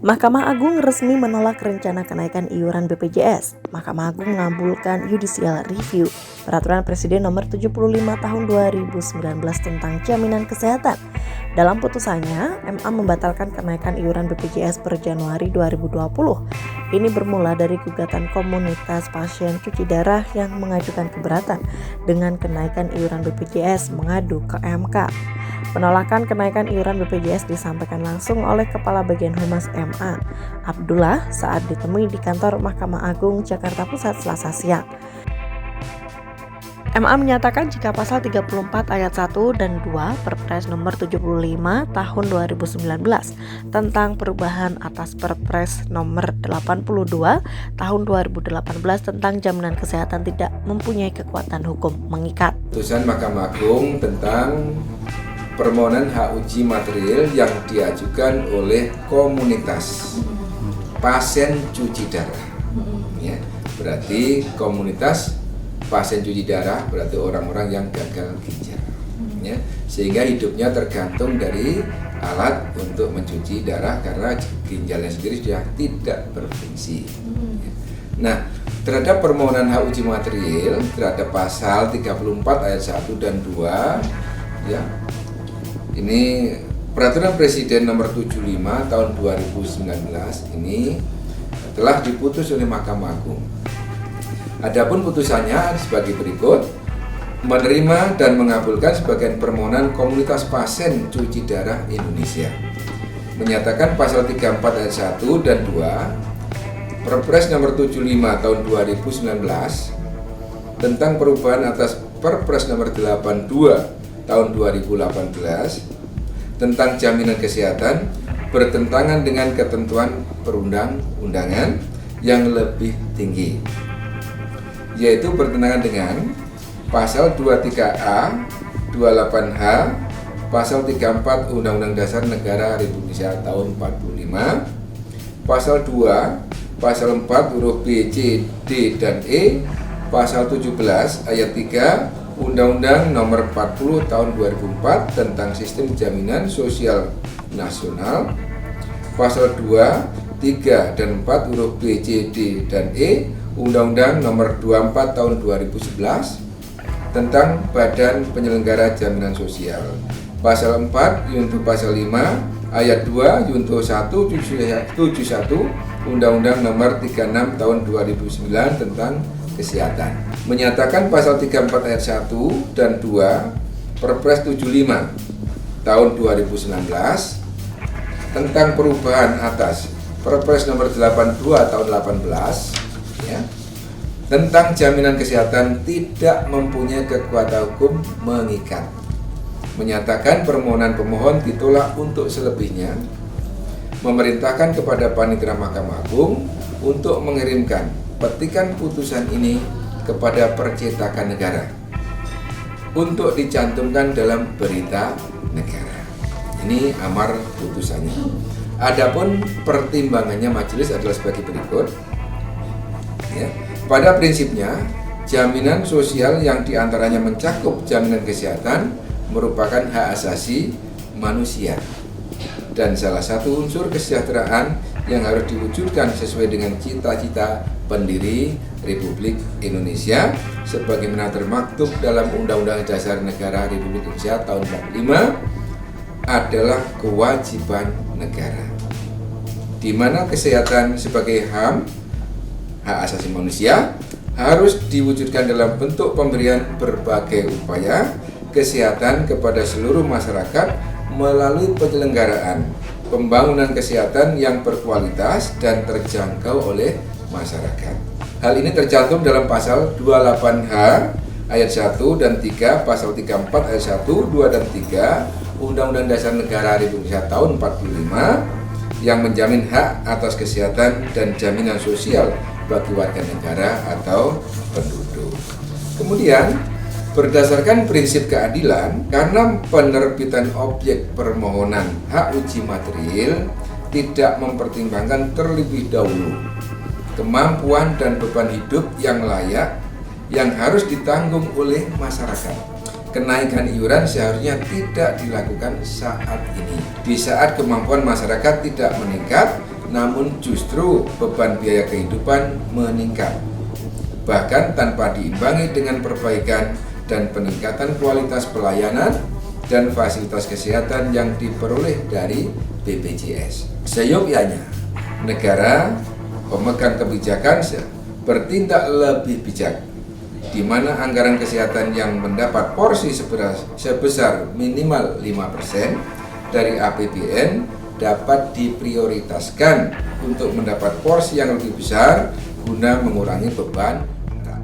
Mahkamah Agung resmi menolak rencana kenaikan iuran BPJS. Mahkamah Agung mengabulkan Judicial Review Peraturan Presiden Nomor 75 Tahun 2019 tentang jaminan kesehatan. Dalam putusannya, MA membatalkan kenaikan iuran BPJS per Januari 2020. Ini bermula dari gugatan komunitas pasien cuci darah yang mengajukan keberatan dengan kenaikan iuran BPJS mengadu ke MK. Penolakan kenaikan iuran BPJS disampaikan langsung oleh Kepala Bagian Humas MA, Abdullah, saat ditemui di kantor Mahkamah Agung Jakarta Pusat Selasa siang. MA menyatakan jika pasal 34 ayat 1 dan 2 Perpres nomor 75 tahun 2019 tentang perubahan atas Perpres nomor 82 tahun 2018 tentang jaminan kesehatan tidak mempunyai kekuatan hukum mengikat. Putusan Mahkamah Agung tentang permohonan hak uji material yang diajukan oleh komunitas pasien cuci darah. Ya, berarti komunitas pasien cuci darah berarti orang-orang yang gagal ginjal, ya, sehingga hidupnya tergantung dari alat untuk mencuci darah karena ginjalnya sendiri sudah tidak berfungsi. Nah, terhadap permohonan hak uji material terhadap pasal 34 ayat 1 dan 2, ya, ini Peraturan Presiden Nomor 75 Tahun 2019 ini telah diputus oleh Mahkamah Agung. Adapun putusannya sebagai berikut: menerima dan mengabulkan sebagian permohonan komunitas pasien cuci darah Indonesia. Menyatakan pasal 34 ayat 1 dan 2 Perpres nomor 75 tahun 2019 tentang perubahan atas Perpres nomor 82 tahun 2018 tentang jaminan kesehatan bertentangan dengan ketentuan perundang-undangan yang lebih tinggi, yaitu bertentangan dengan pasal 23A, 28H, pasal 34 Undang-Undang Dasar Negara Republik Indonesia tahun 45, pasal 2, pasal 4 huruf B, C, D, dan E, pasal 17 ayat 3 Undang-Undang Nomor 40 Tahun 2004 tentang Sistem Jaminan Sosial Nasional, pasal 2, 3, dan 4 huruf B, C, D, dan E Undang-Undang Nomor 24 Tahun 2011 tentang Badan Penyelenggara Jaminan Sosial, pasal 4 Yunto pasal 5 ayat 2 Yunto 171 Undang-Undang Nomor 36 Tahun 2009 tentang Kesehatan. Menyatakan pasal 34 ayat 1 dan 2 Perpres 75 tahun 2019 tentang perubahan atas Perpres nomor 82 tahun 18, ya, tentang jaminan kesehatan tidak mempunyai kekuatan hukum mengikat. Menyatakan permohonan pemohon ditolak untuk selebihnya, memerintahkan kepada Panitera Mahkamah Agung untuk mengirimkan petikan putusan ini kepada Percetakan Negara untuk dicantumkan dalam berita negara. Ini amar putusannya. Adapun pertimbangannya majelis adalah sebagai berikut. Ya, pada prinsipnya, jaminan sosial yang diantaranya mencakup jaminan kesehatan merupakan hak asasi manusia dan salah satu unsur kesejahteraan yang harus diwujudkan sesuai dengan cita-cita pendiri Republik Indonesia sebagaimana termaktub dalam Undang-Undang Dasar Negara Republik Indonesia tahun 45 adalah kewajiban negara, di mana kesehatan sebagai hak asasi manusia harus diwujudkan dalam bentuk pemberian berbagai upaya kesehatan kepada seluruh masyarakat melalui penyelenggaraan pembangunan kesehatan yang berkualitas dan terjangkau oleh masyarakat. Hal ini tercantum dalam pasal 28H ayat 1 dan 3, pasal 34 ayat 1, 2 dan 3 Undang-Undang Dasar Negara Republik Indonesia tahun 45 yang menjamin hak atas kesehatan dan jaminan sosial bagi warga negara atau penduduk. Kemudian, berdasarkan prinsip keadilan, karena penerbitan objek permohonan hak uji material tidak mempertimbangkan terlebih dahulu kemampuan dan beban hidup yang layak yang harus ditanggung oleh masyarakat. kenaikan iuran seharusnya tidak dilakukan saat ini. Di saat kemampuan masyarakat tidak meningkat, namun justru beban biaya kehidupan meningkat. Bahkan tanpa diimbangi dengan perbaikan dan peningkatan kualitas pelayanan dan fasilitas kesehatan yang diperoleh dari BPJS. Seyogyanya, negara pemegang kebijakan bertindak lebih bijak, di mana anggaran kesehatan yang mendapat porsi sebesar minimal 5% dari APBN dapat diprioritaskan untuk mendapat porsi yang lebih besar guna mengurangi beban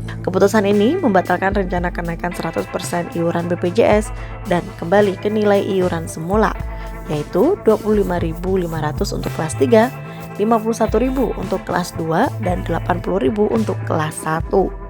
rakyat. Keputusan ini membatalkan rencana kenaikan 100% iuran BPJS dan kembali ke nilai iuran semula, yaitu Rp25.500 untuk kelas 3, Rp51.000 untuk kelas 2, dan Rp80.000 untuk kelas 1.